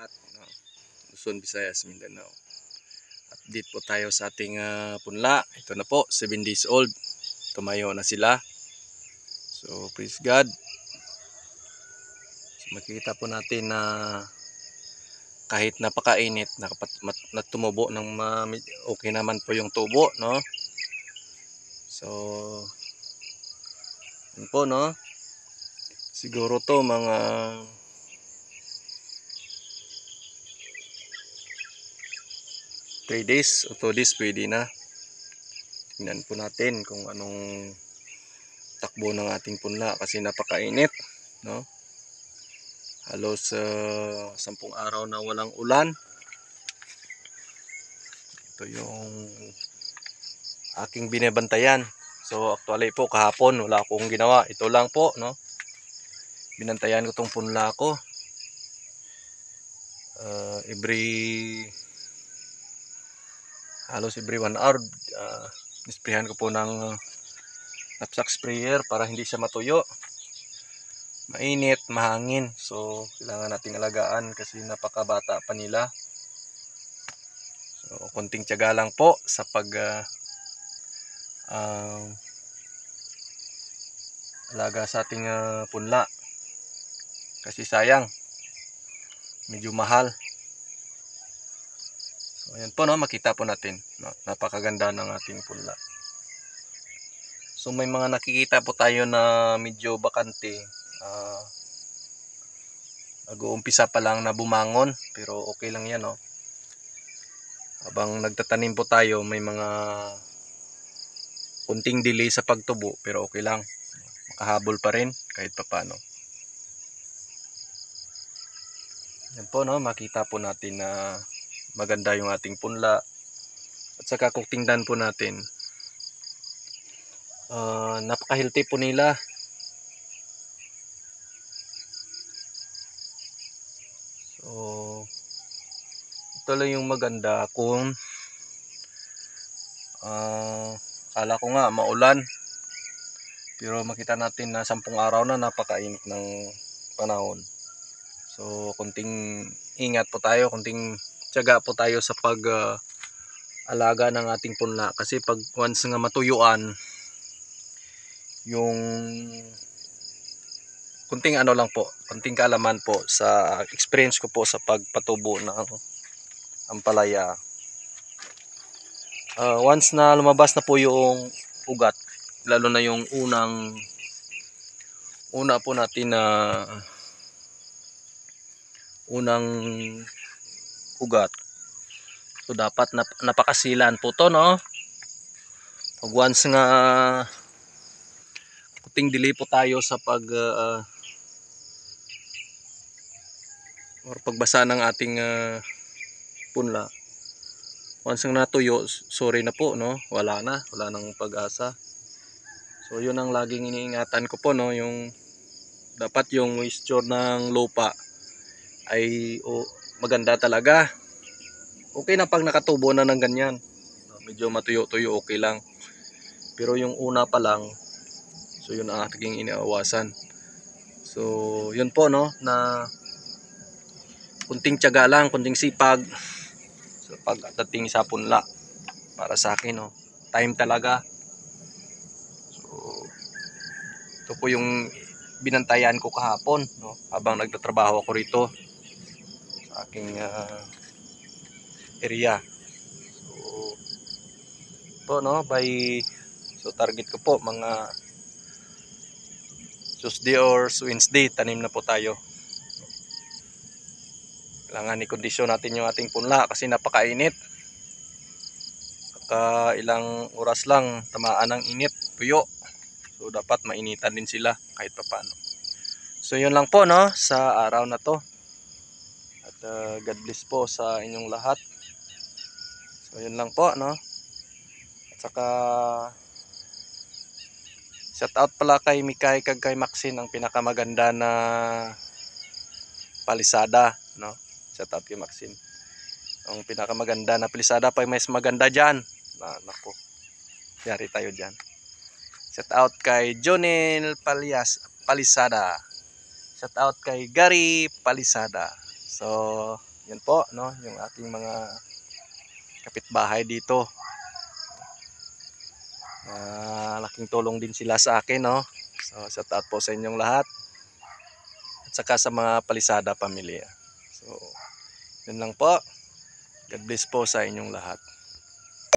lahat, no? Luzon, Visayas, Mindanao. Update po tayo sa ating punla. Ito na po, 7 days old. Tumayo na sila. So praise God. So, makikita po natin na kahit napakainit, tumubo ng okay naman po yung tubo, no? So yun po, no? Siguro to mga 3 days o 2 days pwede na. Tingnan po natin kung anong takbo ng ating punla kasi napakainit, no? Halos 10 araw na walang ulan. Ito yung aking binabantayan. So actually po kahapon wala akong ginawa. Ito lang po, no? Binantayan ko tong punla ko. Halos every 1 hour nisprehan ko po ng knapsack sprayer para hindi siya matuyo. Mainit, mahangin, so kailangan nating alagaan kasi napakabata pa nila. So konting tiyaga lang po sa alaga sa ating punla kasi sayang, medyo mahal. So ayan po, no, makita po natin, no, napakaganda ng ating punla. So may mga nakikita po tayo na medyo bakante, nag-uumpisa pa lang na bumangon, pero okay lang yan, no? Habang nagtatanim po tayo, may mga kunting delay sa pagtubo, pero okay lang, makahabol pa rin kahit papano. Yan po, no, makita po natin na maganda yung ating punla. At saka kung tingnan po natin, napaka-healthy po nila. So ito lang yung maganda kung kala ko nga maulan, pero makita natin na 10 araw na napakainit ng panahon. So kunting ingat po tayo, kunting tiyaga po tayo sa alaga ng ating punla kasi pag once nga matuyuan, yung kunting ano lang po, kunting kaalaman po sa experience ko po sa pagpatubo ng ampalaya. Once na lumabas na po yung ugat, lalo na yung una po natin na unang ugat, so dapat napakasilan po to, no? Pag once nga kuting delay po tayo sa pagbasa ng ating punla, once nga natuyo, sorry na po, no? Wala nang pag-asa. So yun ang laging iniingatan ko po, no? Yung dapat yung moisture ng lupa ay maganda talaga. Okay na pag nakatubo na ng ganyan, medyo matuyo-tuyo, okay lang. Pero yung una pa lang, so yun ang ating inaawasan. So yun po, no, na kunting tiyaga lang, kunting sipag so pagdating sa punla para sa akin, no, time talaga. So ito po yung binantayan ko kahapon, no, habang nagtatrabaho ako rito sa aking area. So ito, no, so target ko po mga Tuesday or Wednesday tanim na po tayo. Kailangan i-kondisyon natin yung ating punla kasi napakainit. Ilang oras lang tamaan ng init, tuyo. So dapat mainitan din sila kahit papaano. So yun lang po, no, sa araw na to. At God bless po sa inyong lahat. So yun lang po, no. At saka shout out pala kay Mikay kag kay Maxine, ang pinakamaganda na palisada, no. Shout out kay Maxine. Ang pinakamaganda na palisada pa, mas maganda diyan. Nako. Yari tayo diyan. Shout out kay Jonel Palisada. Shout out kay Gary Palisada. So yan po, no, yung ating mga kapitbahay dito. Laking tulong din sila sa akin, no. So shout out po sa inyong lahat. At saka sa mga Palisada pamilya. So, yun lang po. God bless po sa inyong lahat.